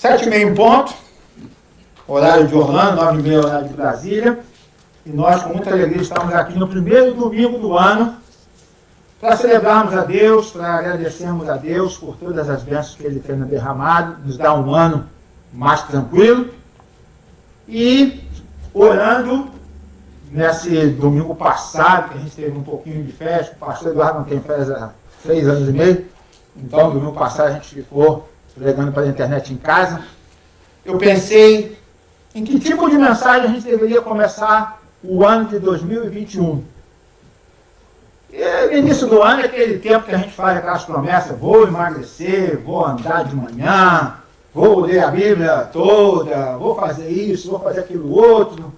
7h30 em ponto, horário de Orlando, 9h30 horário de Brasília. E nós, com muita alegria, estamos aqui no primeiro domingo do ano para celebrarmos a Deus, para agradecermos a Deus por todas as bênçãos que Ele tem derramado, nos dar um ano mais tranquilo. E orando nesse domingo passado, que a gente teve um pouquinho de festa, o pastor Eduardo não tem festa há 3 anos e meio, então domingo passado a gente ficou pregando pela internet em casa. Eu pensei em que tipo de mensagem a gente deveria começar o ano de 2021. E no início do ano é aquele tempo que a gente faz aquelas promessas: vou emagrecer, vou andar de manhã, vou ler a Bíblia toda, vou fazer isso, vou fazer aquilo outro.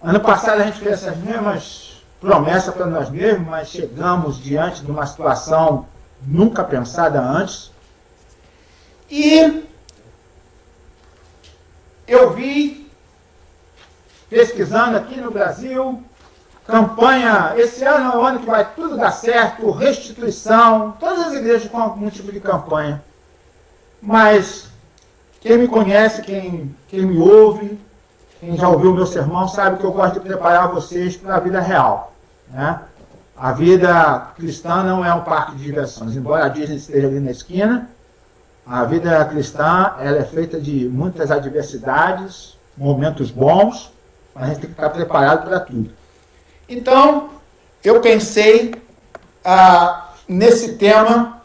Ano passado a gente fez essas mesmas promessas para nós mesmos, mas chegamos diante de uma situação nunca pensada antes. E eu vi, pesquisando aqui no Brasil, campanha, esse ano é o ano que vai tudo dar certo, restituição, todas as igrejas com algum tipo de campanha. Mas quem me conhece, quem me ouve, quem já ouviu o meu sermão, sabe que eu gosto de preparar vocês para a vida real, né? A vida cristã não é um parque de diversões, embora a Disney esteja ali na esquina. A vida cristã, ela é feita de muitas adversidades, momentos bons, mas a gente tem que estar preparado para tudo. Então, eu pensei nesse tema,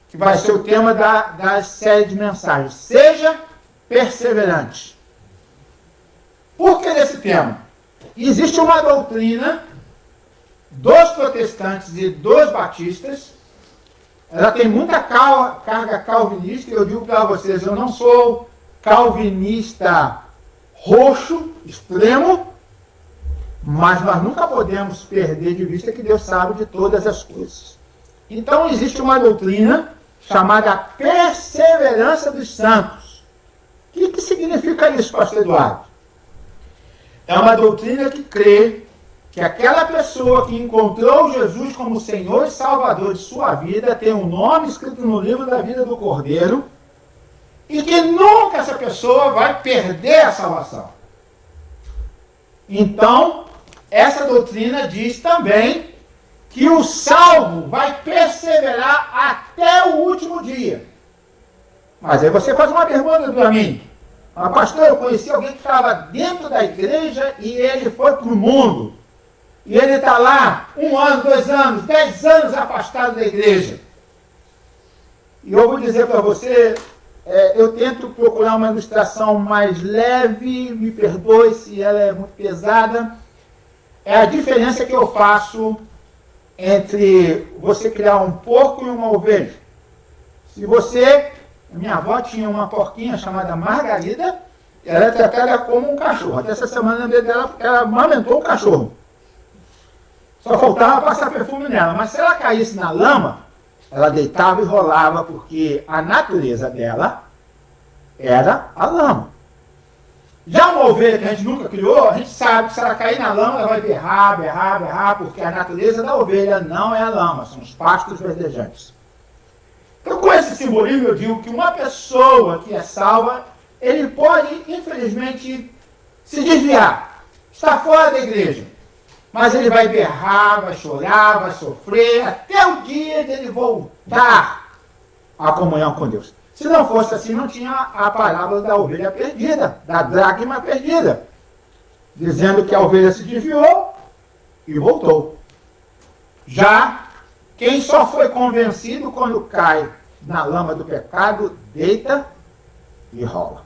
que vai ser o tema da série de mensagens. Seja perseverante. Por que desse tema? Existe uma doutrina dos protestantes e dos batistas. Ela tem muita carga calvinista, e eu digo para vocês, eu não sou calvinista roxo, extremo, mas nós nunca podemos perder de vista que Deus sabe de todas as coisas. Então existe uma doutrina chamada perseverança dos santos. O que significa isso, pastor Eduardo? É uma doutrina que crê que aquela pessoa que encontrou Jesus como Senhor e Salvador de sua vida tem um nome escrito no livro da vida do Cordeiro e que nunca essa pessoa vai perder a salvação. Então, essa doutrina diz também que o salvo vai perseverar até o último dia. Mas aí você faz uma pergunta para mim. Pastor, eu conheci alguém que estava dentro da igreja e ele foi para o mundo. E ele está lá 1 ano, 2 anos, 10 anos afastado da igreja. E eu vou dizer para você, eu tento procurar uma ilustração mais leve, me perdoe se ela é muito pesada. É a diferença que eu faço entre você criar um porco e uma ovelha. Se você... Minha avó tinha uma porquinha chamada Margarida, ela é tratada como um cachorro. Até essa semana dela, ela amamentou um cachorro. Só faltava passar perfume nela. Mas se ela caísse na lama, ela deitava e rolava, porque a natureza dela era a lama. Já uma ovelha que a gente nunca criou, a gente sabe que se ela cair na lama, ela vai berrar, berrar, berrar, porque a natureza da ovelha não é a lama, são os pastos verdejantes. Então, com esse simbolismo, eu digo que uma pessoa que é salva, ele pode, infelizmente, se desviar, estar fora da igreja. Mas ele vai berrar, vai chorar, vai sofrer, até o dia de ele voltar à comunhão com Deus. Se não fosse assim, não tinha a parábola da ovelha perdida, da dracma perdida, dizendo que a ovelha se desviou e voltou. Já quem só foi convencido quando cai na lama do pecado, deita e rola.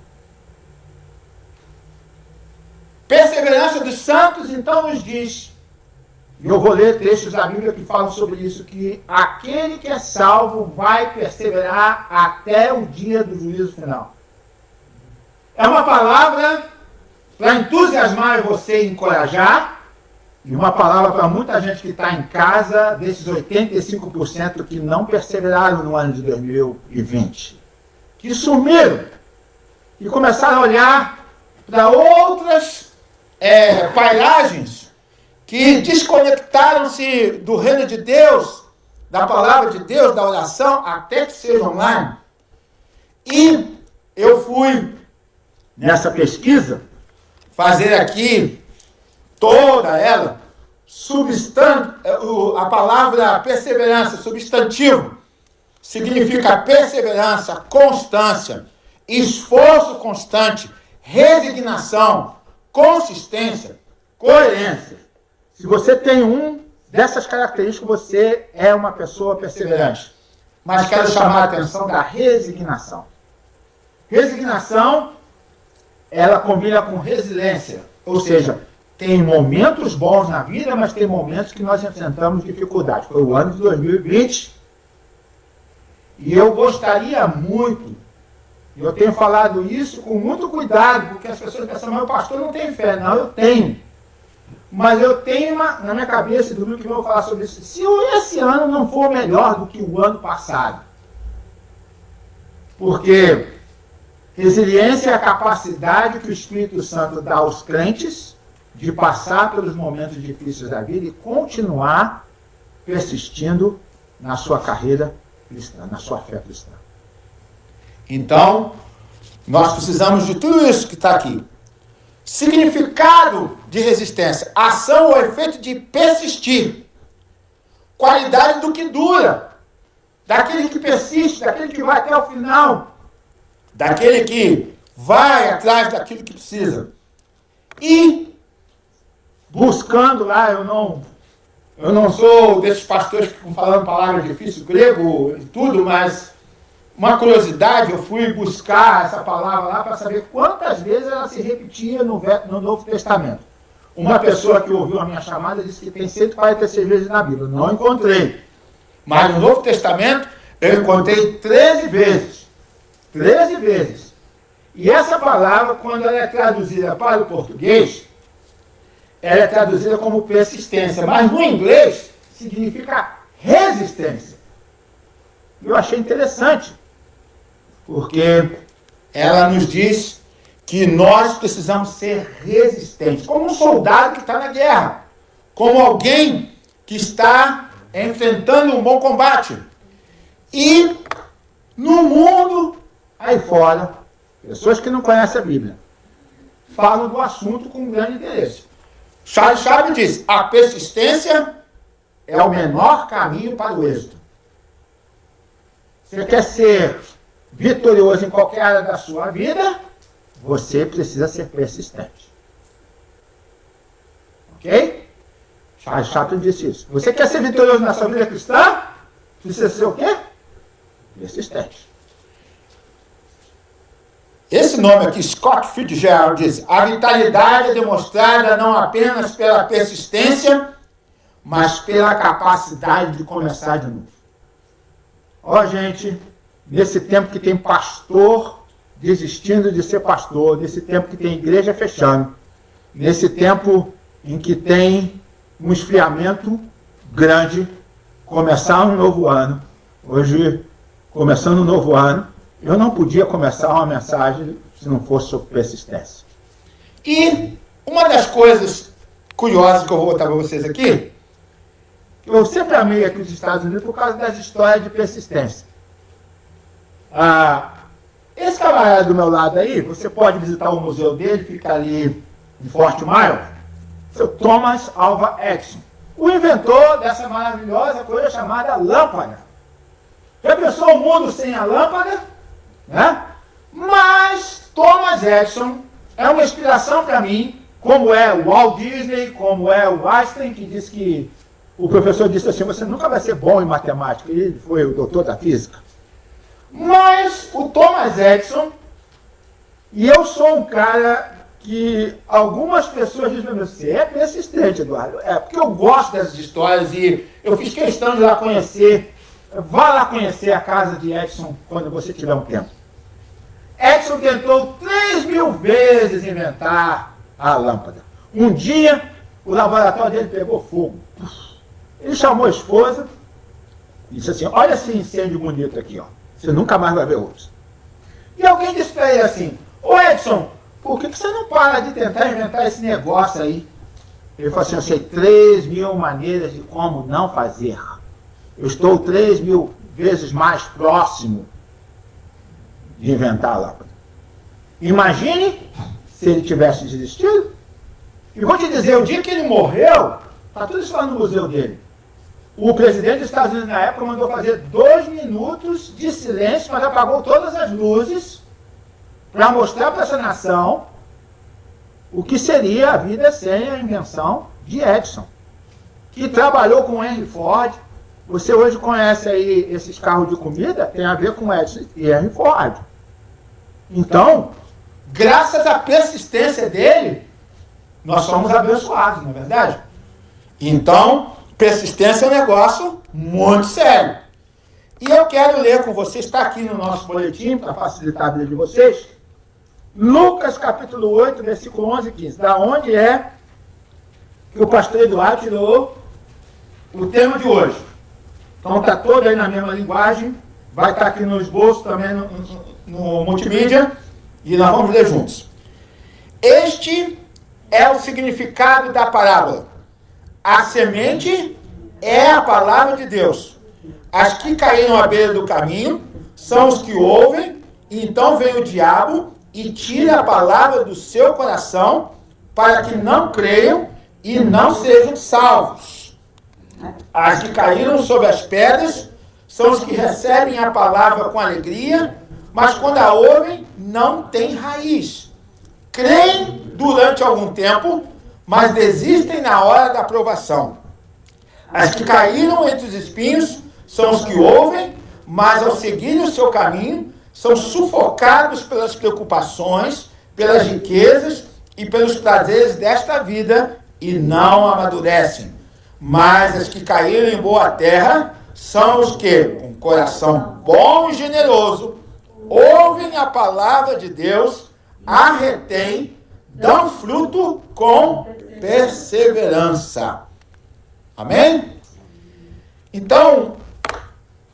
Perseverança dos santos, então, nos diz, e eu vou ler textos da Bíblia que falam sobre isso, que aquele que é salvo vai perseverar até o dia do juízo final. É uma palavra para entusiasmar você e encorajar, e uma palavra para muita gente que está em casa, desses 85% que não perseveraram no ano de 2020, que sumiram e começaram a olhar para outras paisagens que desconectaram-se do reino de Deus, da palavra de Deus, da oração, até que seja online. E eu fui, nessa pesquisa, fazer aqui toda ela, a palavra perseverança, substantivo, significa perseverança, constância, esforço constante, resignação, consistência, coerência. Se você tem dessas características, você é uma pessoa perseverante. Mas quero chamar a atenção da resignação. Resignação, ela combina com resiliência, ou seja, tem momentos bons na vida, mas tem momentos que nós enfrentamos dificuldades. Foi o ano de 2020 e eu gostaria muito, eu tenho falado isso com muito cuidado, porque as pessoas pensam, mas o pastor não tem fé. Não, eu tenho. Mas eu tenho na minha cabeça, domingo que eu vou falar sobre isso, se esse ano não for melhor do que o ano passado. Porque resiliência é a capacidade que o Espírito Santo dá aos crentes de passar pelos momentos difíceis da vida e continuar persistindo na sua carreira cristã, na sua fé cristã. Então, nós precisamos de tudo isso que está aqui. Significado de resistência: ação ou efeito de persistir. Qualidade do que dura. Daquele que persiste, daquele que vai até o final. Daquele que vai atrás daquilo que precisa. E buscando lá, eu não sou desses pastores que ficam falando palavras difíceis, grego e tudo, mas uma curiosidade, eu fui buscar essa palavra lá para saber quantas vezes ela se repetia no Novo Testamento. Uma pessoa que ouviu a minha chamada disse que tem 146 vezes na Bíblia. Não encontrei. Mas no Novo Testamento eu encontrei 13 vezes. 13 vezes. E essa palavra, quando ela é traduzida para o português, ela é traduzida como persistência. Mas no inglês significa resistência. Eu achei interessante, porque ela nos diz que nós precisamos ser resistentes, como um soldado que está na guerra, como alguém que está enfrentando um bom combate. E no mundo aí fora, pessoas que não conhecem a Bíblia, falam do assunto com grande interesse. Charles Chaplin diz: a persistência é o menor caminho para o êxito. Você quer ser vitorioso em qualquer área da sua vida, você precisa ser persistente. Ok? Charles Chaplin disse isso. Você quer ser vitorioso na sua vida cristã, precisa ser o quê? Persistente. Esse nome aqui, Scott Fitzgerald, diz: a vitalidade é demonstrada não apenas pela persistência, mas pela capacidade de começar de novo. Ó, gente, nesse tempo que tem pastor desistindo de ser pastor, nesse tempo que tem igreja fechando, nesse tempo em que tem um esfriamento grande, começar um novo ano. Hoje, começando um novo ano, eu não podia começar uma mensagem se não fosse sobre persistência. E uma das coisas curiosas que eu vou botar para vocês aqui, eu sempre amei aqui os Estados Unidos por causa das histórias de persistência. Esse camarada do meu lado aí, você pode visitar o museu dele, fica ali em Fort Myers, seu Thomas Alva Edison, o inventor dessa maravilhosa coisa chamada lâmpada. Já pensou o mundo sem a lâmpada? Né? Mas Thomas Edison é uma inspiração para mim, como é o Walt Disney, como é o Einstein, que diz que o professor disse assim: você nunca vai ser bom em matemática. Ele foi o doutor da física. Mas o Thomas Edison, e eu sou um cara que algumas pessoas dizem: você é persistente, Eduardo. É porque eu gosto dessas histórias e eu fiz questão de ir lá conhecer. Vá lá conhecer a casa de Edison quando você tiver um tempo. Edison tentou 3.000 vezes inventar a lâmpada. Um dia, o laboratório dele pegou fogo. Ele chamou a esposa e disse assim: olha esse incêndio bonito aqui, ó. Você nunca mais vai ver outros. E alguém disse para ele assim: ô Edison, por que você não para de tentar inventar esse negócio aí? Ele falou assim: eu sei 3.000 maneiras de como não fazer. Eu estou 3.000 vezes mais próximo de inventar a lâmpada. Imagine se ele tivesse desistido. E vou te dizer, o dia que ele morreu, está tudo isso lá no museu dele. O presidente dos Estados Unidos, na época, mandou fazer 2 minutos de silêncio, mas apagou todas as luzes para mostrar para essa nação o que seria a vida sem a invenção de Edison, que trabalhou com Henry Ford. Você hoje conhece aí esses carros de comida, tem a ver com Edison e Henry Ford. Então, graças à persistência dele, nós somos abençoados, não é verdade? Então, persistência é um negócio muito sério. E eu quero ler com vocês, está aqui no nosso boletim, para facilitar a vida de vocês, Lucas capítulo 8, versículo 11 e 15. Da onde é que o pastor Eduardo tirou o tema de hoje. Então está todo aí na mesma linguagem, vai estar aqui no esboço também no multimídia, e nós vamos ler juntos. Este é o significado da parábola. A semente é a palavra de Deus. As que caíram à beira do caminho são os que ouvem, e então vem o diabo e tira a palavra do seu coração, para que não creiam e não sejam salvos. As que caíram sobre as pedras são os que recebem a palavra com alegria, mas quando a ouvem, não têm raiz. Creem durante algum tempo, mas desistem na hora da provação. As que caíram entre os espinhos são os que ouvem, mas ao seguirem o seu caminho, são sufocados pelas preocupações, pelas riquezas e pelos prazeres desta vida e não amadurecem. Mas as que caíram em boa terra são os que, com coração bom e generoso, ouvem a palavra de Deus, a retêm, dão fruto com perseverança. Amém? Então,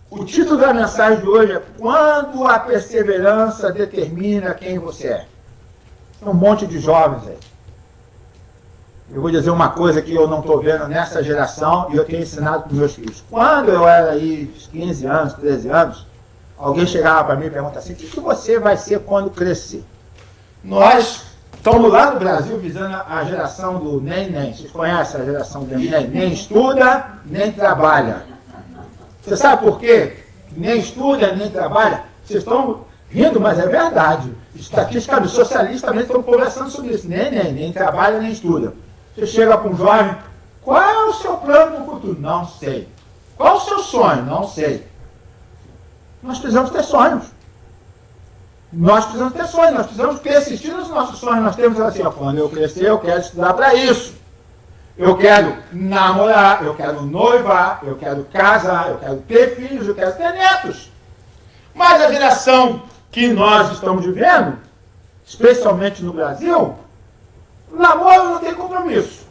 o título da mensagem de hoje é Quando a perseverança determina quem você é. Tem um monte de jovens aí. Eu vou dizer uma coisa que eu não estou vendo nessa geração e eu tenho ensinado para os meus filhos. Quando eu era aí, 15 anos, 13 anos, alguém chegava para mim e perguntava assim, o que você vai ser quando crescer? Nós estamos lá no Brasil visando a geração do nem. Vocês conhecem a geração do nem? Nem estuda, nem trabalha. Você sabe por quê? Nem estuda, nem trabalha. Vocês estão rindo, mas é verdade. Estatisticamente, socialistas também estão conversando sobre isso. Nem trabalha, nem estuda. Você chega para um jovem, qual é o seu plano para o futuro? Não sei. Qual o seu sonho? Não sei. Nós precisamos ter sonhos. Nós precisamos persistir nos nossos sonhos. Nós temos assim, ó, quando eu crescer, eu quero estudar para isso. Eu quero namorar, eu quero noivar, eu quero casar, eu quero ter filhos, eu quero ter netos. Mas a geração que nós estamos vivendo, especialmente no Brasil, namoro não tem compromisso.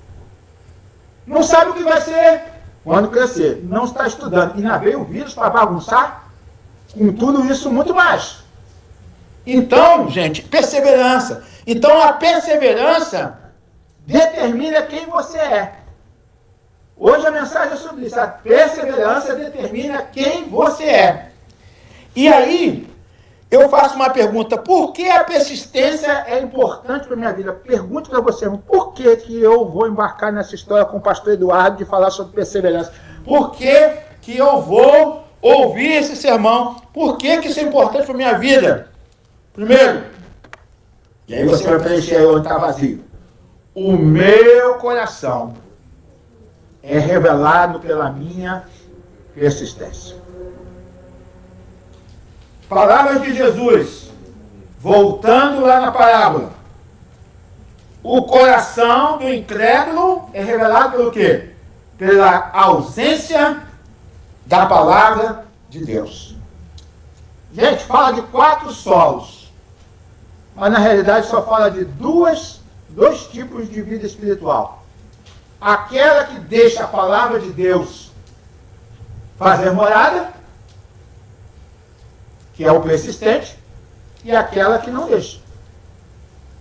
Não sabe o que vai ser quando crescer. Não está estudando. E ainda veio o vírus para bagunçar com tudo isso muito mais. Então, gente, perseverança. Então a perseverança determina quem você é. Hoje a mensagem é sobre isso. A perseverança determina quem você é. E aí, eu faço uma pergunta. Por que a persistência é importante para a minha vida? Pergunto para você, por que eu vou embarcar nessa história com o pastor Eduardo de falar sobre perseverança? Por que eu vou ouvir esse sermão? Por que isso é importante para a minha vida? Primeiro, e aí você vai preencher aí onde está vazio. O meu coração é revelado pela minha persistência. Palavras de Jesus, voltando lá na parábola. O coração do incrédulo é revelado pelo quê? Pela ausência da palavra de Deus. Gente, fala de 4 solos, mas na realidade só fala de dois tipos de vida espiritual. Aquela que deixa a palavra de Deus fazer morada, que é o persistente, e aquela que não deixa.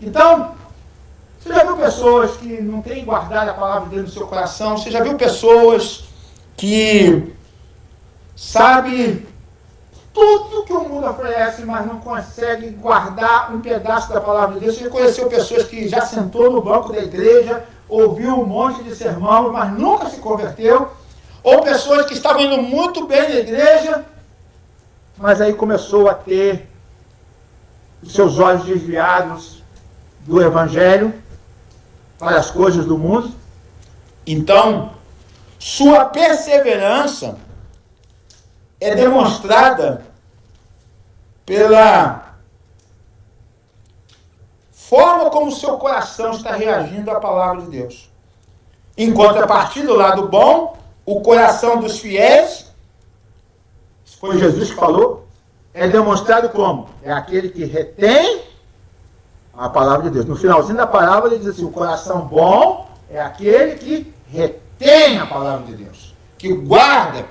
Então, você já viu pessoas que não têm guardado a palavra de Deus no seu coração? Você já viu pessoas que, sabe, tudo que o mundo oferece, mas não consegue guardar um pedaço da palavra de Deus. Você conheceu pessoas que já sentou no banco da igreja, ouviu um monte de sermão, mas nunca se converteu. Ou pessoas que estavam indo muito bem na igreja, mas aí começou a ter os seus olhos desviados do Evangelho para as coisas do mundo. Então, sua perseverança é demonstrada pela forma como o seu coração está reagindo à palavra de Deus. Enquanto a partir do lado bom, o coração dos fiéis, isso foi Jesus que falou, é demonstrado como? É aquele que retém a palavra de Deus. No finalzinho da parábola ele diz assim, o coração bom é aquele que retém a palavra de Deus, que guarda.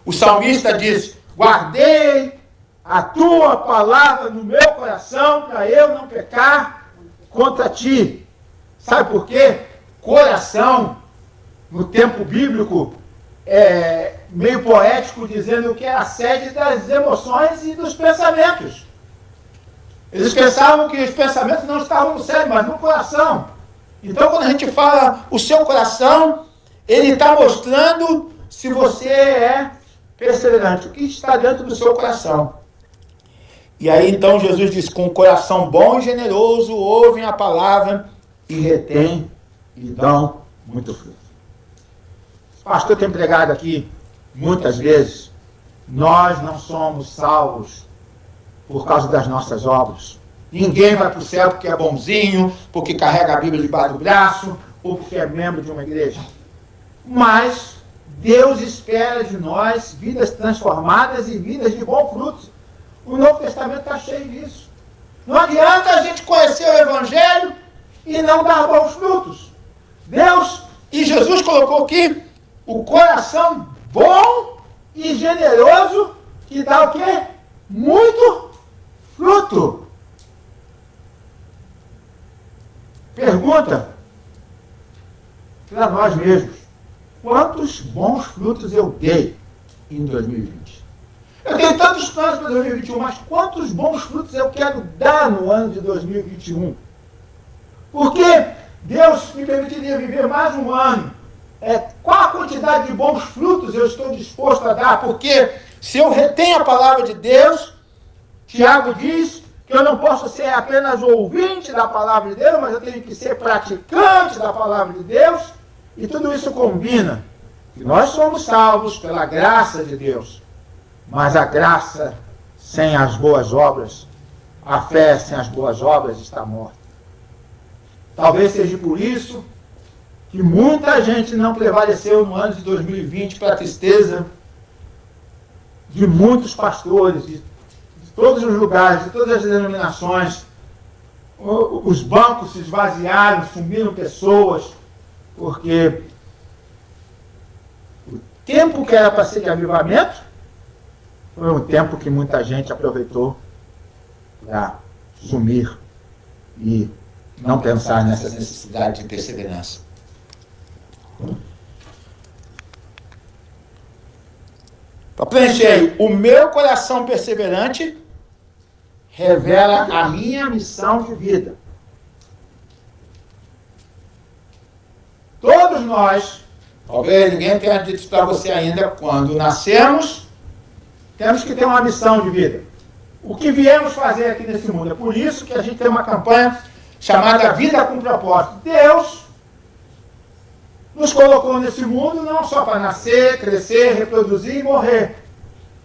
O salmista diz, guardei a tua palavra no meu coração para eu não pecar contra ti. Sabe por quê? Coração, no tempo bíblico, é meio poético, dizendo que é a sede das emoções e dos pensamentos. Eles pensavam que os pensamentos não estavam no cérebro, mas no coração. Então, quando a gente fala o seu coração, ele está mostrando se você é perseverante, o que está dentro do seu coração. E aí, então, Jesus diz, com o coração bom e generoso, ouvem a palavra e retém e dão muito fruto. O pastor tem pregado aqui, muitas vezes, nós não somos salvos por causa das nossas obras. Ninguém vai para o céu porque é bonzinho, porque carrega a Bíblia debaixo do braço, ou porque é membro de uma igreja. Mas Deus espera de nós vidas transformadas e vidas de bons frutos. O Novo Testamento está cheio disso. Não adianta a gente conhecer o Evangelho e não dar bons frutos. Deus e Jesus colocou aqui o coração bom e generoso que dá o quê? Muito fruto. Pergunta para nós mesmos. Quantos bons frutos eu dei em 2020? Eu tenho tantos planos para 2021, mas quantos bons frutos eu quero dar no ano de 2021? Porque Deus me permitiria viver mais um ano. Qual a quantidade de bons frutos eu estou disposto a dar? Porque se eu retenho a palavra de Deus, Tiago diz que eu não posso ser apenas ouvinte da palavra de Deus, mas eu tenho que ser praticante da palavra de Deus. E tudo isso combina. Que nós somos salvos pela graça de Deus. Mas a graça sem as boas obras, a fé sem as boas obras está morta. Talvez seja por isso que muita gente não prevaleceu no ano de 2020 para a tristeza de muitos pastores, de todos os lugares, de todas as denominações. Os bancos se esvaziaram, sumiram pessoas, porque o tempo que era para ser de avivamento foi um tempo que muita gente aproveitou para sumir e não pensar nessa necessidade de perseverança. Para preencher, o meu coração perseverante revela a minha missão de vida. Todos nós, talvez ninguém tenha dito para você ainda, quando nascemos, temos que ter uma missão de vida. O que viemos fazer aqui nesse mundo? É por isso que a gente tem uma campanha chamada Vida com Propósito. Deus nos colocou nesse mundo não só para nascer, crescer, reproduzir e morrer.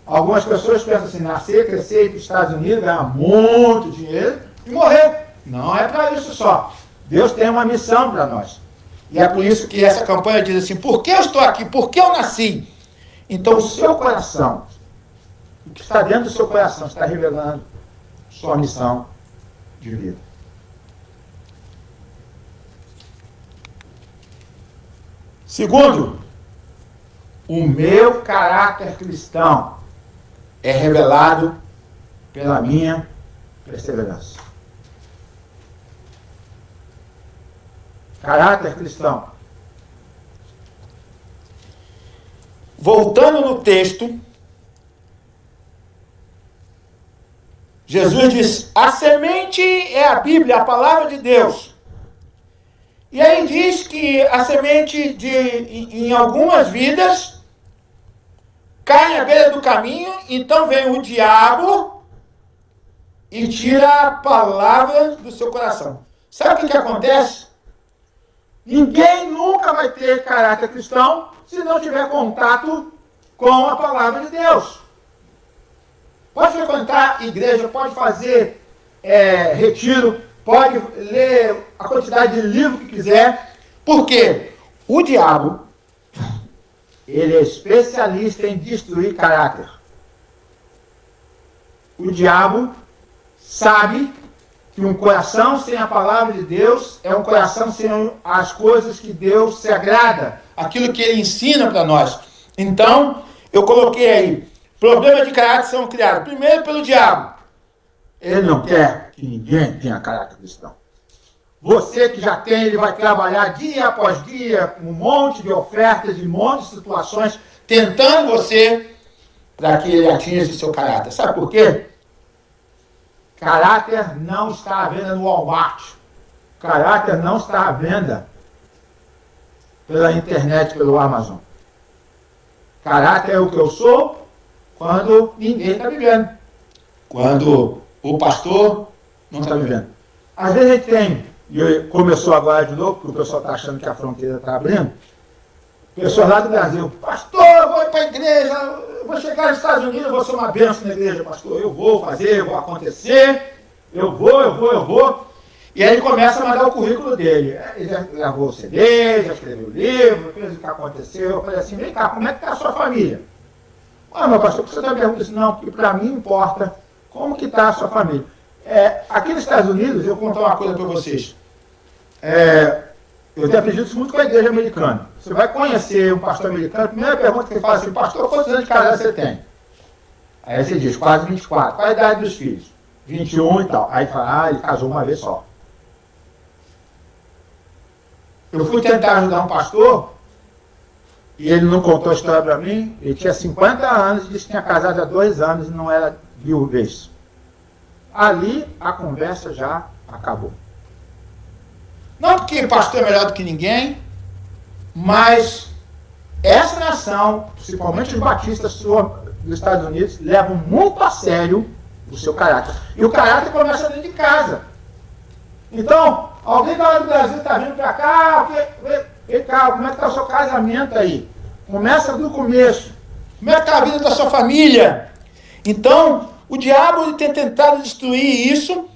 Algumas pessoas pensam assim, nascer, crescer, ir para os Estados Unidos, ganhar muito dinheiro e morrer. Não é para isso só. Deus tem uma missão para nós. E é por isso que essa campanha diz assim, por que eu estou aqui? Por que eu nasci? Então o seu coração, o que está dentro do seu coração, está revelando sua missão de vida. Segundo, o meu caráter cristão é revelado pela minha perseverança. Caráter cristão. Voltando no texto, Jesus diz, a semente é a Bíblia, a palavra de Deus. E aí diz que a semente em algumas vidas cai à beira do caminho, então vem o diabo e tira a palavra do seu coração. Sabe o que acontece? Ninguém nunca vai ter caráter cristão se não tiver contato com a palavra de Deus. Pode frequentar igreja, pode fazer retiro, pode ler a quantidade de livro que quiser. Por quê? O diabo, ele é especialista em destruir caráter. O diabo sabe que um coração sem a palavra de Deus é um coração sem as coisas que Deus se agrada, aquilo que ele ensina para nós. Então, eu coloquei aí, problemas de caráter são criados primeiro pelo diabo. Ele não quer que ninguém tenha caráter cristão. Você que já tem, ele vai trabalhar dia após dia, com um monte de ofertas, um monte de situações, tentando você para que ele atinja o seu caráter. Sabe por quê? Caráter não está à venda no Walmart. Caráter não está à venda pela internet, pelo Amazon. Caráter é o que eu sou quando ninguém está vivendo. Quando o pastor não está vivendo. Às vezes a gente tem, e começou agora de novo, porque o pessoal está achando que a fronteira está abrindo, pessoas lá do Brasil, pastor, eu vou ir para a igreja, eu vou chegar nos Estados Unidos, eu vou ser uma bênção na igreja, pastor, eu vou fazer, eu vou acontecer, eu vou. E aí ele começa a mandar o currículo dele. Ele já gravou o CD, já escreveu o livro, fez o que aconteceu. Eu falei assim, vem cá, como é que está a sua família? Ah, meu pastor, por que você está me perguntando isso? Não, porque para mim importa como que está a sua família. Aqui nos Estados Unidos, eu vou contar uma coisa para vocês. Eu tenho aprendido isso muito com a igreja americana. Você vai conhecer um pastor americano, a primeira pergunta que ele fala assim, pastor, quantos anos de casado você tem? Aí você diz, quase 24. Qual a idade dos filhos? 21 e tal. Aí fala, ele casou uma vez só. Eu fui tentar ajudar um pastor, e ele não contou a história para mim, ele tinha 50 anos e disse que tinha casado há 2 anos e não era viúvez. Ali a conversa já acabou. Não porque pastor é melhor do que ninguém, mas essa nação, principalmente os batistas dos Estados Unidos, levam muito a sério o seu caráter. E o caráter começa dentro de casa. Então, alguém da hora do Brasil está vindo para cá, vem cá, como é que está o seu casamento aí? Começa do começo. Como é que está a vida da sua família? Então, o diabo ele tem tentado destruir isso,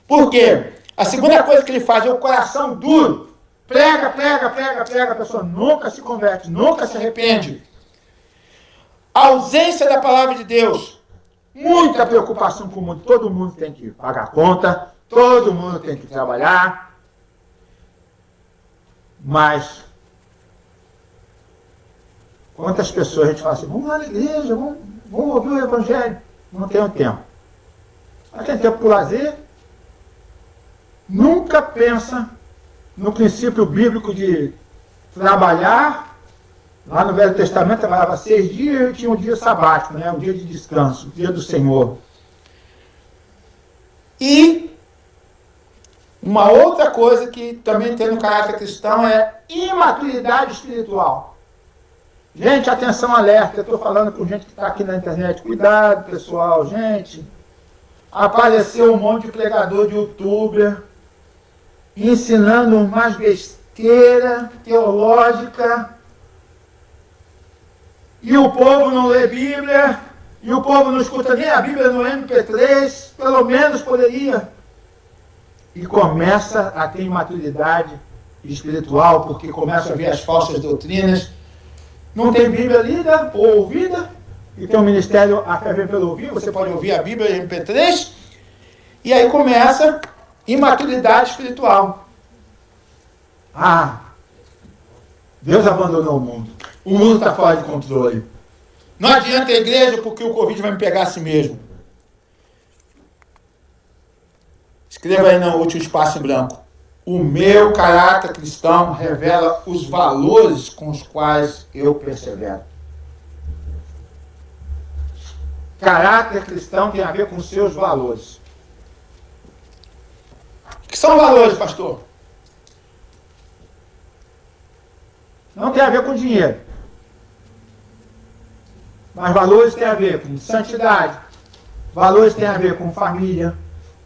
porque a segunda coisa que ele faz é o coração duro. Prega, a pessoa nunca se converte, nunca se arrepende. A ausência da palavra de Deus. Muita preocupação com o mundo. Todo mundo tem que pagar conta, todo mundo tem que trabalhar. Mas, quantas pessoas a gente fala assim, vamos lá na igreja, vamos ouvir o evangelho. Não tenho tempo. Mas tem tempo para o lazer. Nunca pensa no princípio bíblico de trabalhar. Lá no Velho Testamento trabalhava 6 dias e tinha um dia sabático, né? Um dia de descanso, o dia do Senhor. E uma outra coisa que também tem no caráter cristão é imaturidade espiritual. Gente, atenção, alerta, eu estou falando com gente que está aqui na internet. Cuidado, pessoal, gente. Apareceu um monte de pregador de youtuber ensinando umas besteira teológica. E o povo não lê Bíblia, e o povo não escuta nem a Bíblia no MP3, pelo menos poderia. E começa a ter imaturidade espiritual, porque começa a ver as falsas doutrinas. Não tem Bíblia lida ou ouvida, e tem um ministério, a fé vem pelo ouvir, você pode ouvir a Bíblia em MP3, e aí começa imaturidade espiritual. Deus abandonou o mundo. O mundo está fora de controle. Não adianta a igreja porque o Covid vai me pegar assim mesmo. Escreva aí no último espaço em branco. O meu caráter cristão revela os valores com os quais eu persevero. Caráter cristão tem a ver com seus valores. são valores, pastor? Não tem a ver com dinheiro. Mas valores têm a ver com santidade. Valores têm a ver com família.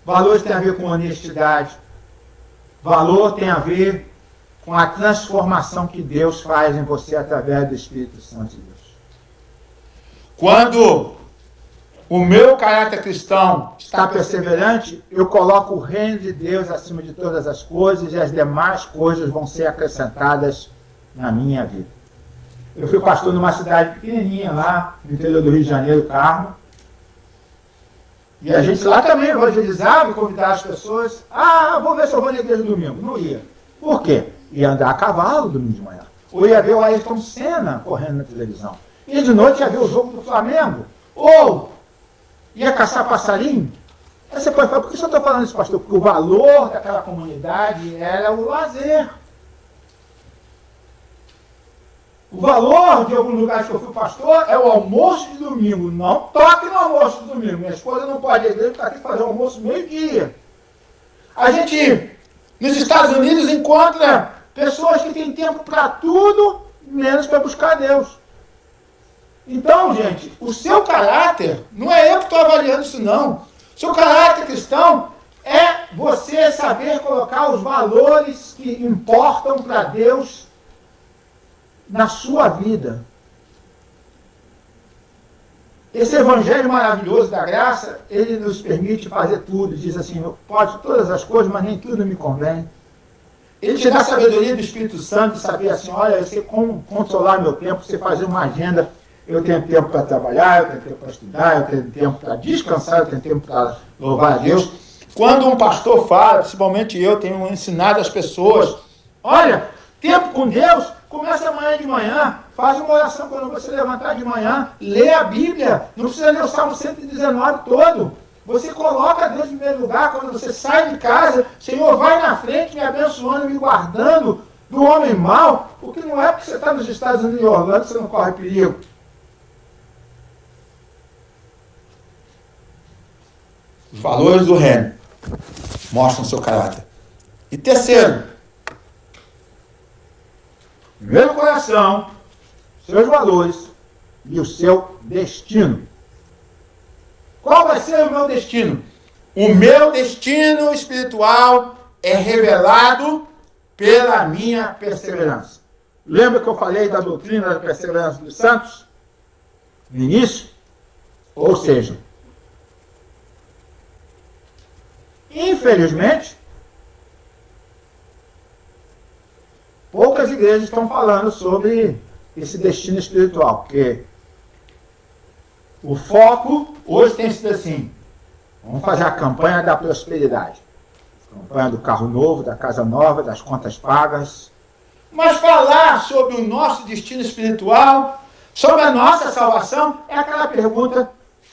Valores têm a ver com honestidade. Valor tem a ver com a transformação que Deus faz em você através do Espírito Santo de Deus. Quando o meu caráter cristão está perseverante, eu coloco o reino de Deus acima de todas as coisas e as demais coisas vão ser acrescentadas na minha vida. Eu fui pastor numa cidade pequenininha lá, no interior do Rio de Janeiro, Carmo. E a gente lá também evangelizava e convidava as pessoas. Vou ver se eu vou na igreja domingo. Não ia. Por quê? Ia andar a cavalo domingo de manhã. Ou ia ver o Ayrton Senna correndo na televisão. E de noite ia ver o jogo do Flamengo. Ou ia caçar passarinho. Aí você pode falar, por que eu estou falando isso, pastor? Porque o valor daquela comunidade era o lazer. O valor de alguns lugares que eu fui pastor é o almoço de domingo. Não toque no almoço de domingo. Minha esposa não pode ir à igreja, está aqui fazer o almoço meio-dia. A gente, nos Estados Unidos, encontra pessoas que têm tempo para tudo, menos para buscar Deus. Então, gente, o seu caráter, não é eu que estou avaliando isso, não. O seu caráter cristão é você saber colocar os valores que importam para Deus na sua vida. Esse evangelho maravilhoso da graça, ele nos permite fazer tudo. Diz assim, pode todas as coisas, mas nem tudo me convém. Ele te dá a sabedoria do Espírito Santo de saber assim, olha, eu sei como controlar meu tempo, você fazer uma agenda. Eu tenho tempo para trabalhar, eu tenho tempo para estudar, eu tenho tempo para descansar, eu tenho tempo para louvar a Deus. Quando um pastor fala, principalmente eu tenho ensinado as pessoas, olha, tempo com Deus, começa amanhã de manhã, faz uma oração quando você levantar de manhã, lê a Bíblia, não precisa ler o Salmo 119 todo. Você coloca Deus em primeiro lugar, quando você sai de casa, Senhor, vai na frente, me abençoando, me guardando do homem mau, porque não é porque você está nos Estados Unidos e Orlando que você não corre perigo. Os valores do reino mostram seu caráter. E terceiro, primeiro coração, seus valores e o seu destino. Qual vai ser o meu destino? O meu destino espiritual é revelado pela minha perseverança. Lembra que eu falei da doutrina da perseverança dos santos? No início? Ou seja, infelizmente, poucas igrejas estão falando sobre esse destino espiritual, porque o foco hoje tem sido assim, vamos fazer a campanha da prosperidade, campanha do carro novo, da casa nova, das contas pagas, mas falar sobre o nosso destino espiritual, sobre a nossa salvação, é aquela pergunta,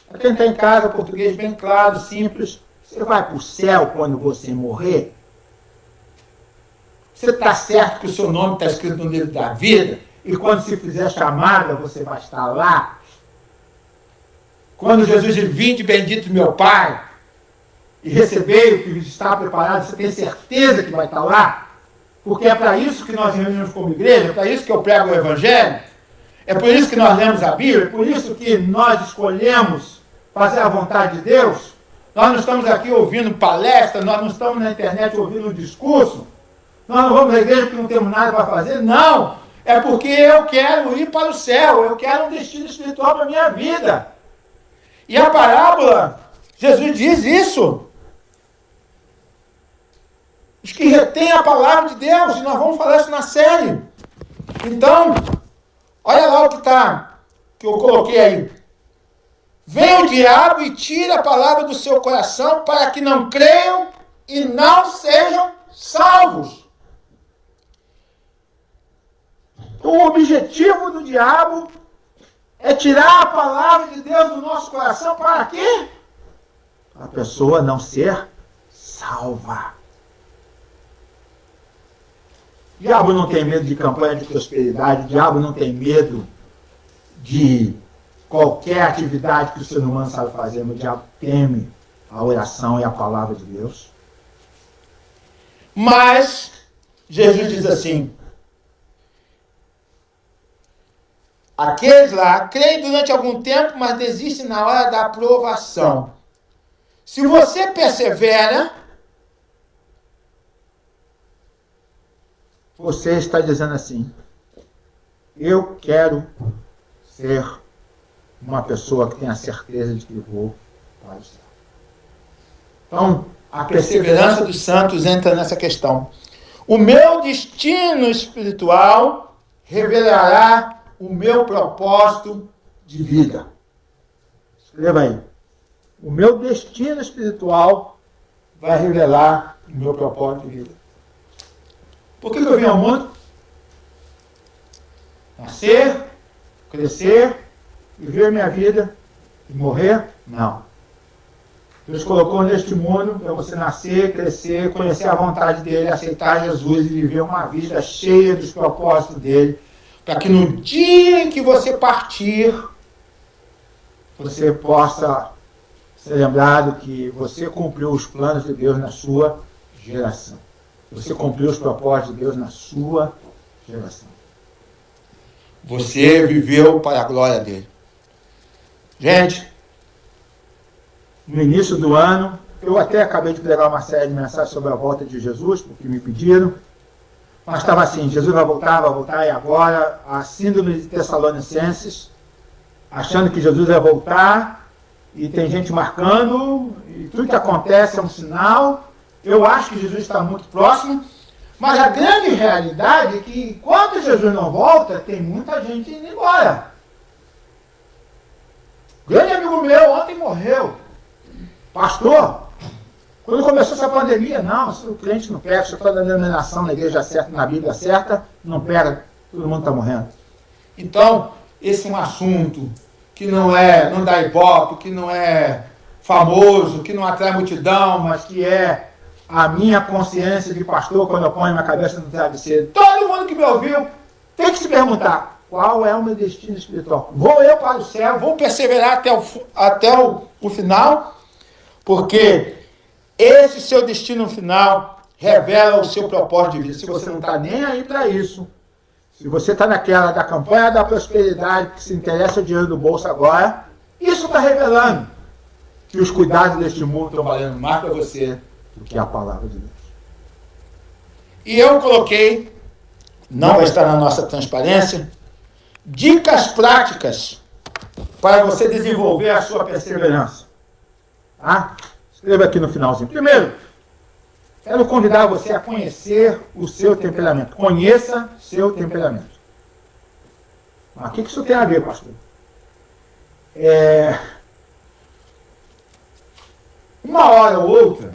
para quem está em casa, português bem claro, simples, você vai para o céu quando você morrer? Você está certo que o seu nome está escrito no livro da vida? E quando se fizer chamada, você vai estar lá? Quando Jesus diz, vinde bendito meu Pai, e recebei o que está preparado, você tem certeza que vai estar lá? Porque é para isso que nós reunimos como igreja, é para isso que eu prego o Evangelho, é por isso que nós lemos a Bíblia, é por isso que nós escolhemos fazer a vontade de Deus. Nós não estamos aqui ouvindo palestra, nós não estamos na internet ouvindo um discurso, nós não vamos à igreja porque não temos nada para fazer, não. É porque eu quero ir para o céu, eu quero um destino espiritual para a minha vida. E a parábola, Jesus diz isso. Os que retêm a palavra de Deus, e nós vamos falar isso na série. Então, olha lá o que eu coloquei aí. Vem o diabo e tira a palavra do seu coração para que não creiam e não sejam salvos. O objetivo do diabo é tirar a palavra de Deus do nosso coração para quê? Para a pessoa não ser salva. O diabo não tem medo de campanha de prosperidade, o diabo não tem medo de qualquer atividade que o ser humano sabe fazer, mas o diabo teme a oração e a palavra de Deus. Mas Jesus diz assim: aqueles lá creem durante algum tempo, mas desistem na hora da aprovação. Se você persevera, você está dizendo assim: eu quero ser uma pessoa que tenha certeza de que vou para o céu. Então, a perseverança dos santos entra nessa questão. O meu destino espiritual revelará o meu propósito de vida. Escreva aí. O meu destino espiritual vai revelar o meu propósito de vida. Por que eu vim ao mundo? Nascer, crescer, viver minha vida e morrer? Não. Deus colocou neste mundo para você nascer, crescer, conhecer a vontade dele, aceitar Jesus e viver uma vida cheia dos propósitos dele, para que no dia em que você partir, você possa ser lembrado que você cumpriu os planos de Deus na sua geração. Você cumpriu os propósitos de Deus na sua geração. Você viveu para a glória dele. Gente, no início do ano, eu até acabei de pregar uma série de mensagens sobre a volta de Jesus, porque me pediram, mas estava assim: Jesus vai voltar, e agora a síndrome de Tessalonicenses, achando que Jesus vai voltar, e tem gente marcando, e tudo que acontece é um sinal. Eu acho que Jesus está muito próximo, mas a grande realidade é que enquanto Jesus não volta, tem muita gente indo embora. Grande amigo meu ontem morreu. Pastor, quando começou essa pandemia, não, se o crente não pega, se eu estou na denominação, na igreja certa, na Bíblia certa, não pega, todo mundo está morrendo. Então, esse é um assunto que não dá ibope, que não é famoso, que não atrai multidão, mas que é a minha consciência de pastor quando eu ponho minha cabeça no travesseiro. Todo mundo que me ouviu tem que se perguntar: qual é o meu destino espiritual? Vou eu para o céu? Vou perseverar até o final? Porque esse seu destino final revela o seu propósito de vida. Se você não está nem aí para isso, se você está naquela da campanha da prosperidade, que se interessa o dinheiro do bolso agora, isso está revelando que os cuidados deste mundo estão valendo mais para você do que a palavra de Deus. E eu coloquei, não vai estar na nossa transparência, dicas práticas para você desenvolver a sua perseverança. Tá? Escreva aqui no finalzinho. Primeiro, quero convidar você a conhecer o seu temperamento. Conheça seu temperamento. Mas o que isso tem a ver, pastor? Uma hora ou outra,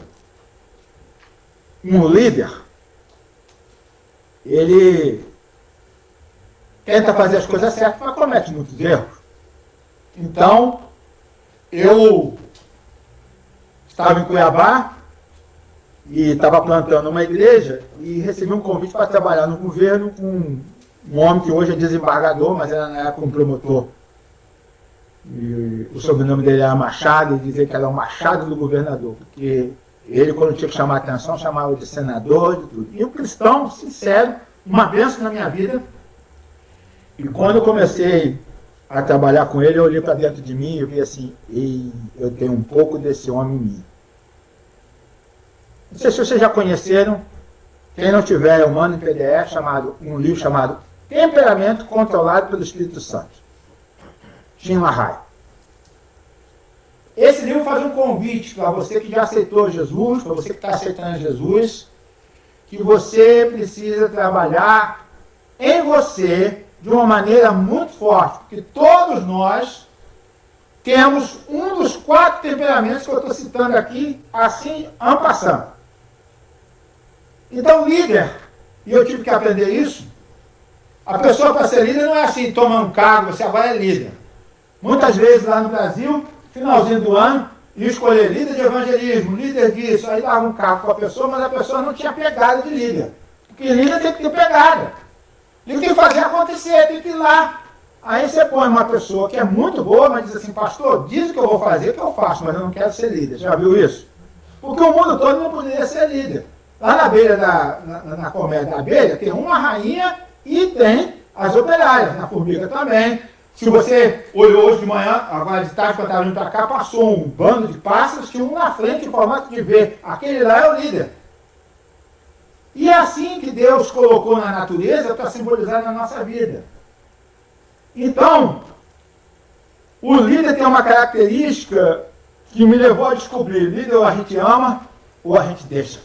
um líder, ele tenta fazer as coisas certas, mas comete muitos erros. Então, eu estava em Cuiabá e estava plantando uma igreja e recebi um convite para trabalhar no governo com um homem que hoje é desembargador, mas era na época um promotor. E o sobrenome dele era Machado, e dizia que era o Machado do governador, porque ele, quando tinha que chamar a atenção, chamava de senador, de tudo. E um cristão sincero, uma bênção na minha vida. E quando eu comecei a trabalhar com ele, eu olhei para dentro de mim e vi assim: ei, eu tenho um pouco desse homem em mim. Não sei se vocês já conheceram, quem não tiver, eu mando em PDF, um livro chamado Temperamento Controlado pelo Espírito Santo. Tim LaHaye. Esse livro faz um convite para você que já aceitou Jesus, para você que está aceitando Jesus, que você precisa trabalhar em você de uma maneira muito forte, porque todos nós temos um dos 4 temperamentos que eu estou citando aqui, assim, en passant. Então, líder, e eu tive que aprender isso, a pessoa para ser líder não é assim, toma um cargo, você agora é líder. Muitas vezes lá no Brasil, finalzinho do ano, ia escolher líder de evangelismo, líder disso, aí dava um cargo para a pessoa, mas a pessoa não tinha pegada de líder. Porque líder tem que ter pegada. Ele tem que fazer acontecer, tem que ir lá. Aí você põe uma pessoa que é muito boa, mas diz assim: pastor, diz o que eu vou fazer, que eu faço, mas eu não quero ser líder. Já viu isso? Porque o mundo todo não poderia ser líder. Lá na beira na colmeia da abelha, tem uma rainha e tem as operárias, na formiga também. Se você olhou hoje de manhã, agora de tarde, quando estava vindo para cá, passou um bando de pássaros, tinha um na frente em formato de V. Aquele lá é o líder. E é assim que Deus colocou na natureza para simbolizar na nossa vida. Então, o líder tem uma característica que me levou a descobrir: líder ou a gente ama ou a gente deixa.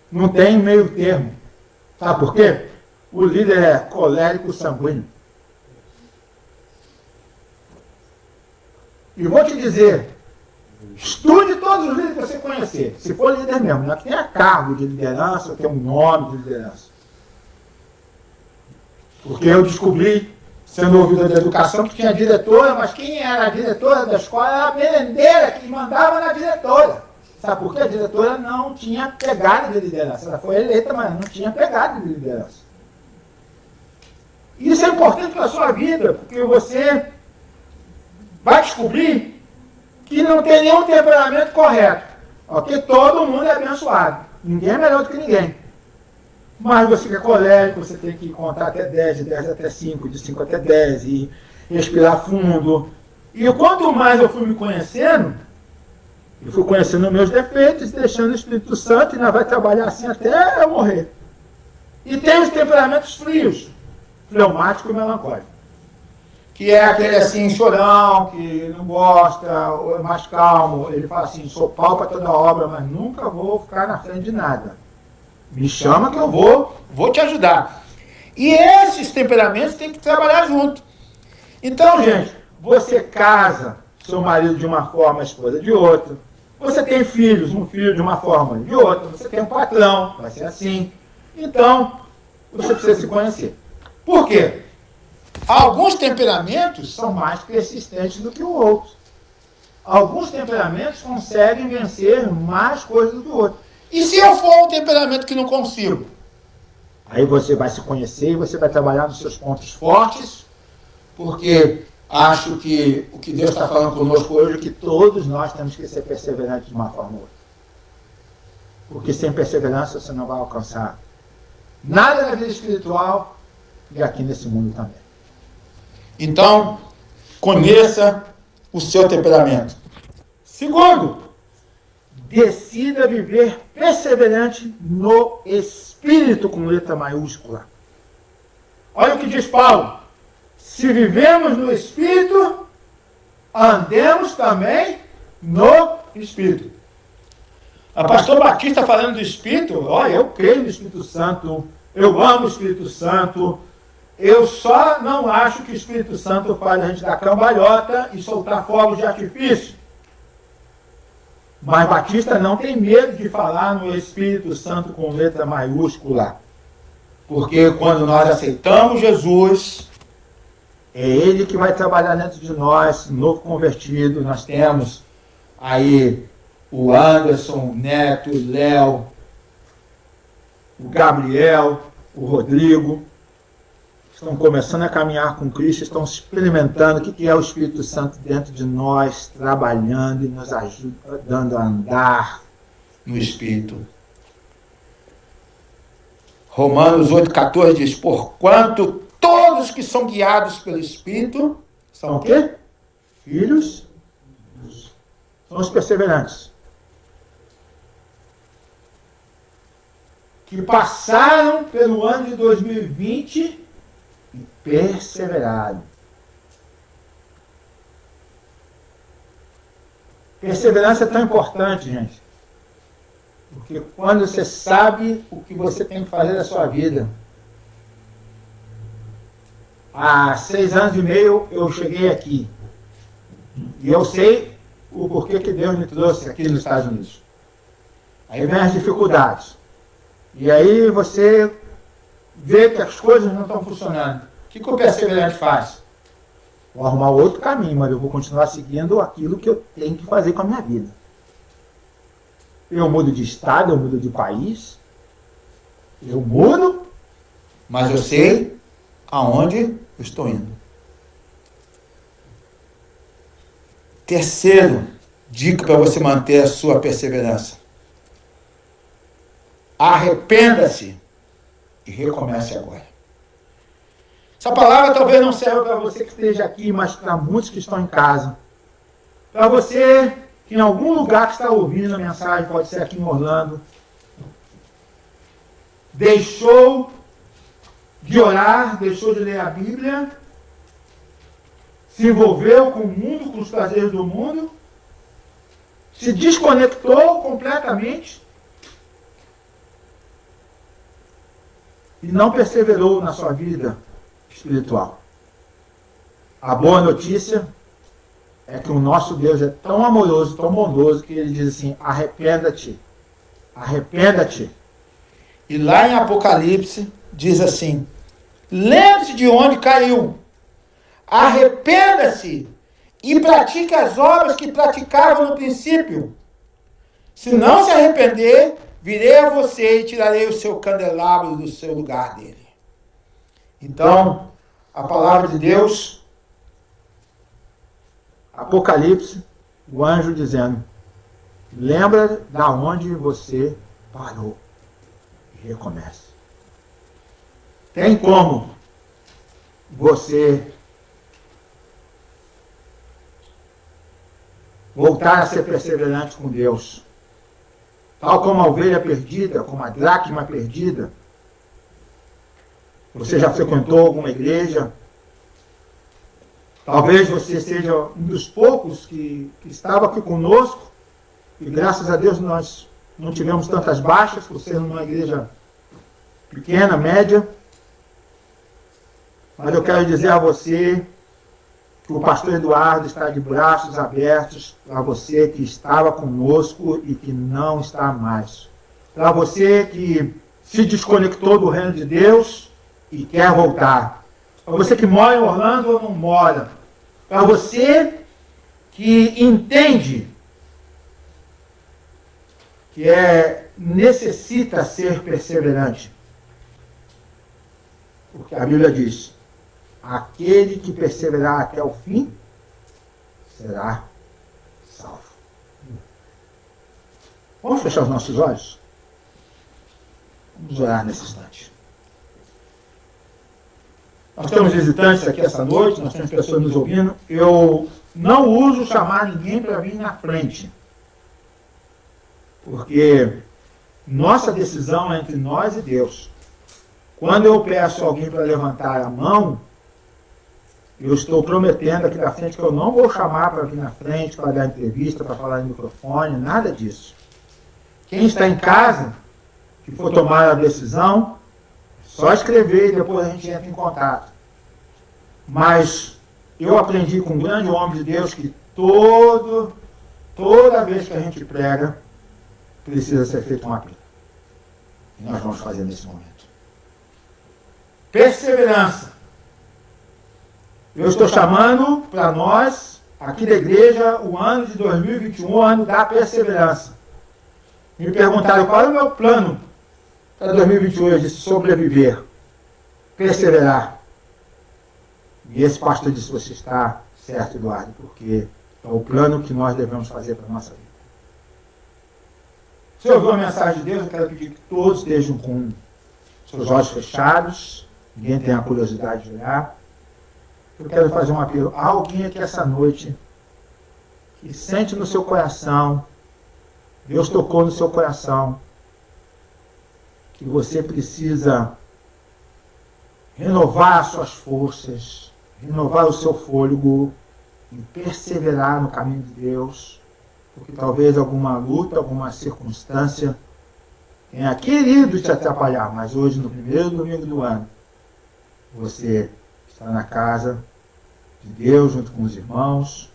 Não tem meio termo. Sabe por quê? O líder é colérico sanguíneo. E vou te dizer, estude todos os líderes que você conhecer. Se for líder mesmo, não é que tenha cargo de liderança, ou tenha um nome de liderança. Porque eu descobri, sendo ouvido da educação, que tinha diretora, mas quem era a diretora da escola era a merendeira, que mandava na diretora. Sabe por quê? A diretora não tinha pegada de liderança. Ela foi eleita, mas não tinha pegada de liderança. Isso é importante para a sua vida, porque você vai descobrir que não tem nenhum temperamento correto. Ok? Todo mundo é abençoado. Ninguém é melhor do que ninguém. Mas você é colérico, você tem que contar até 10, de 10 até 5, de 5 até 10, e respirar fundo. E quanto mais eu fui me conhecendo, eu fui conhecendo meus defeitos, deixando o Espírito Santo, e nós vai trabalhar assim até eu morrer. E tem os temperamentos frios, fleumático e melancólico. Que é aquele assim, chorão, que não gosta, ou é mais calmo. Ele fala assim: sou pau para toda obra, mas nunca vou ficar na frente de nada. Me chama que eu vou te ajudar. E esses temperamentos tem que trabalhar junto. Então, gente, você casa seu marido de uma forma, a esposa de outra. Você tem filhos, um filho de uma forma, de outra. Você tem um patrão, vai ser assim. Então, você precisa se conhecer. Por quê? Alguns temperamentos são mais persistentes do que o outro. Alguns temperamentos conseguem vencer mais coisas do que o outro. E se eu for um temperamento que não consigo? Aí você vai se conhecer e você vai trabalhar nos seus pontos fortes, porque acho que o que Deus está falando conosco hoje é que todos nós temos que ser perseverantes de uma forma ou outra. Porque sem perseverança você não vai alcançar nada na vida espiritual e aqui nesse mundo também. Então, conheça o seu temperamento. Segundo, decida viver perseverante no Espírito, com letra maiúscula. Olha o que diz Paulo: se vivemos no Espírito, andemos também no Espírito. A pastor Batista falando do Espírito: olha, eu creio no Espírito Santo, eu amo o Espírito Santo, eu só não acho que o Espírito Santo faz a gente dar cambalhota e soltar fogos de artifício. Mas Batista não tem medo de falar no Espírito Santo com letra maiúscula. Porque quando nós aceitamos Jesus, é Ele que vai trabalhar dentro de nós, novo convertido. Nós temos aí o Anderson, o Neto, o Léo, o Gabriel, o Rodrigo. Estão começando a caminhar com Cristo, estão experimentando o que é o Espírito Santo dentro de nós, trabalhando e nos ajudando a andar no Espírito. Romanos 8,14 diz: porquanto todos que são guiados pelo Espírito são o quê? Filhos. São os perseverantes. Que passaram pelo ano de 2020 e perseveraram. Perseverança é tão importante, gente. Porque quando você sabe o que você tem que fazer da sua vida. Há 6 anos e meio eu cheguei aqui. E eu sei o porquê que Deus me trouxe aqui nos Estados Unidos. Aí vem as dificuldades. E aí você vê que as coisas não estão funcionando. O que o perseverante faz? Vou arrumar outro caminho, mas eu vou continuar seguindo aquilo que eu tenho que fazer com a minha vida. Eu mudo de estado, eu mudo de país, eu mudo, mas eu sei aonde eu estou indo. Terceiro, dica para você manter a sua perseverança. arrependa-se e recomece agora. Essa palavra talvez não serva para você que esteja aqui, mas para muitos que estão em casa. Para você que em algum lugar que está ouvindo a mensagem, pode ser aqui em Orlando, deixou de orar, deixou de ler a Bíblia, se envolveu com o mundo, com os prazeres do mundo, se desconectou completamente e não perseverou na sua vida espiritual. A boa notícia é que o nosso Deus é tão amoroso, tão bondoso, que ele diz assim: arrependa-te, arrependa-te. E lá em Apocalipse diz assim: lembre-se de onde caiu, arrependa-se e pratique as obras que praticava no princípio. Se não se arrepender, virei a você e tirarei o seu candelabro do seu lugar dele. Então, a palavra de Deus, Apocalipse, o anjo dizendo: lembra da onde você parou e recomece. Tem como você voltar a ser perseverante com Deus, tal como a ovelha perdida, como a dracma perdida. Você já frequentou alguma igreja? Talvez você seja um dos poucos que estava aqui conosco, e graças a Deus nós não tivemos tantas baixas, por ser uma igreja pequena, média. Mas eu quero dizer a você que o pastor Eduardo está de braços abertos para você que estava conosco e que não está mais. Para você que se desconectou do reino de Deus e quer voltar. Para você que mora em Orlando ou não mora. Para você que entende que necessita ser perseverante. Porque a Bíblia diz: aquele que perseverar até o fim será salvo. Vamos fechar os nossos olhos? Vamos orar nesse instante. Nós temos visitantes aqui essa noite, nós temos pessoas nos ouvindo. Eu não uso chamar ninguém para vir na frente, porque nossa decisão é entre nós e Deus. Quando eu peço alguém para levantar a mão, eu estou prometendo aqui na frente que eu não vou chamar para vir na frente, para dar entrevista, para falar no microfone, nada disso. Quem está em casa, que for tomar a decisão, só escrever e depois a gente entra em contato. Mas eu aprendi com um grande homem de Deus que toda vez que a gente prega, precisa ser feito um apelo. E nós vamos fazer nesse momento. Perseverança. Eu estou chamando para nós, aqui da igreja, o ano de 2021, o ano da perseverança. Me perguntaram qual é o meu plano para 2021. Eu disse: sobreviver, perseverar. E esse pastor disse: você está certo, Eduardo, porque é o plano que nós devemos fazer para a nossa vida. Se ouviu a mensagem de Deus, eu quero pedir que todos estejam com seus olhos fechados, ninguém tenha a curiosidade de olhar. Eu quero fazer um apelo a alguém aqui essa noite que sente no seu coração, Deus tocou no seu coração, que você precisa renovar as suas forças, renovar o seu fôlego e perseverar no caminho de Deus, porque talvez alguma luta, alguma circunstância tenha querido te atrapalhar, mas hoje, no primeiro domingo do ano, você está na casa de Deus, junto com os irmãos.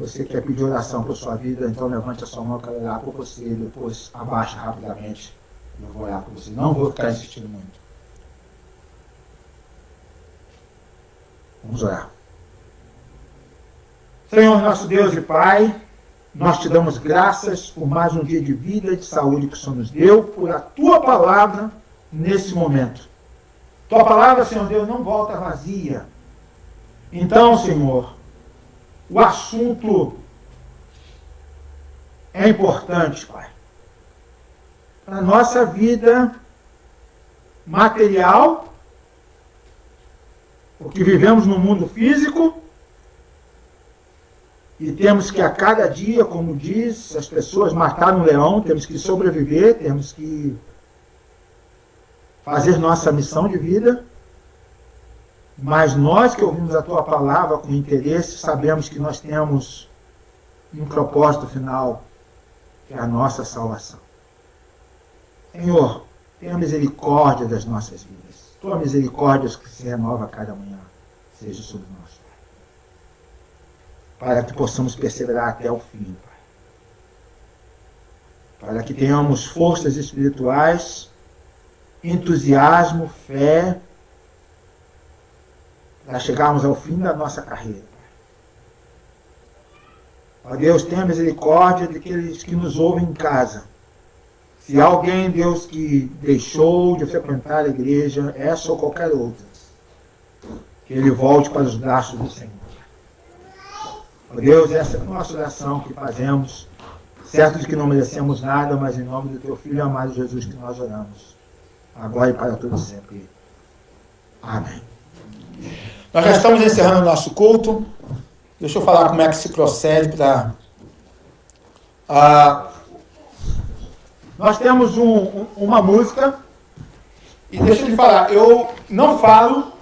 Você quer pedir oração por sua vida, então levante a sua mão, eu quero orar por você, depois abaixa rapidamente, eu vou orar por você. Não vou ficar insistindo muito. Vamos orar. Senhor, nosso Deus e Pai, nós te damos graças por mais um dia de vida e de saúde que o Senhor nos deu, por a Tua palavra nesse momento. Tua palavra, Senhor Deus, não volta vazia. Então, Senhor, o assunto é importante, Pai. a nossa vida material, porque vivemos no mundo físico e temos que a cada dia, como diz, as pessoas matar um leão, temos que sobreviver, temos que fazer nossa missão de vida. Mas nós que ouvimos a tua palavra com interesse, sabemos que nós temos um propósito final, que é a nossa salvação. Senhor, tenha misericórdia das nossas vidas. Tua misericórdia que se renova a cada manhã, seja sobre nós, Pai. Para que possamos perseverar até o fim, Pai. Para que tenhamos forças espirituais, entusiasmo, fé, para chegarmos ao fim da nossa carreira. Ó Deus, tenha misericórdia daqueles que nos ouvem em casa. Se há alguém, Deus, que deixou de frequentar a igreja, essa ou qualquer outra, que ele volte para os braços do Senhor. Ó Deus, essa é a nossa oração que fazemos, certo de que não merecemos nada, mas em nome do teu Filho amado Jesus que nós oramos, agora e para todos sempre. Amém. Nós já estamos encerrando o nosso culto. Deixa eu falar como é que se procede para... nós temos uma música, e deixa eu te falar, eu não falo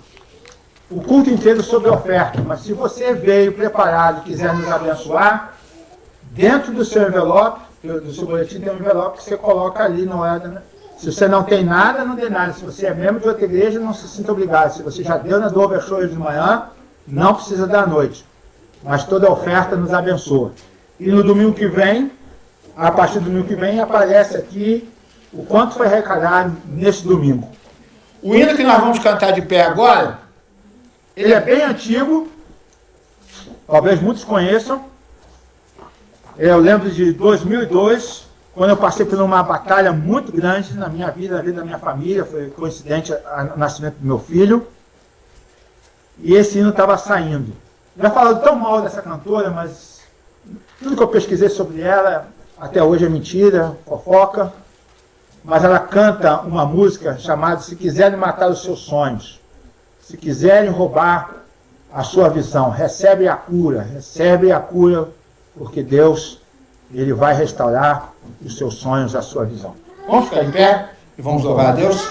o culto inteiro sobre oferta, mas se você veio preparado e quiser nos abençoar, dentro do seu envelope, do seu boletim tem um envelope que você coloca ali, não é... Se você não tem nada, não dê nada. Se você é membro de outra igreja, não se sinta obrigado. Se você já deu na do overshow de manhã, não precisa dar à noite. Mas toda oferta nos abençoa. E no domingo que vem, a partir do domingo que vem, aparece aqui o quanto foi arrecadado neste domingo. O hino que nós vamos cantar de pé agora, ele é bem antigo, talvez muitos conheçam. Eu lembro de 2002, quando eu passei por uma batalha muito grande na minha vida, na vida da minha família, foi coincidente ao nascimento do meu filho, e esse hino estava saindo. Já falado tão mal dessa cantora, mas tudo que eu pesquisei sobre ela, até hoje é mentira, fofoca, mas ela canta uma música chamada Se Quiserem Matar os Seus Sonhos, se quiserem roubar a sua visão, recebe a cura, porque Deus, Ele vai restaurar os seus sonhos, a sua visão. Vamos ficar em pé e vamos louvar a Deus.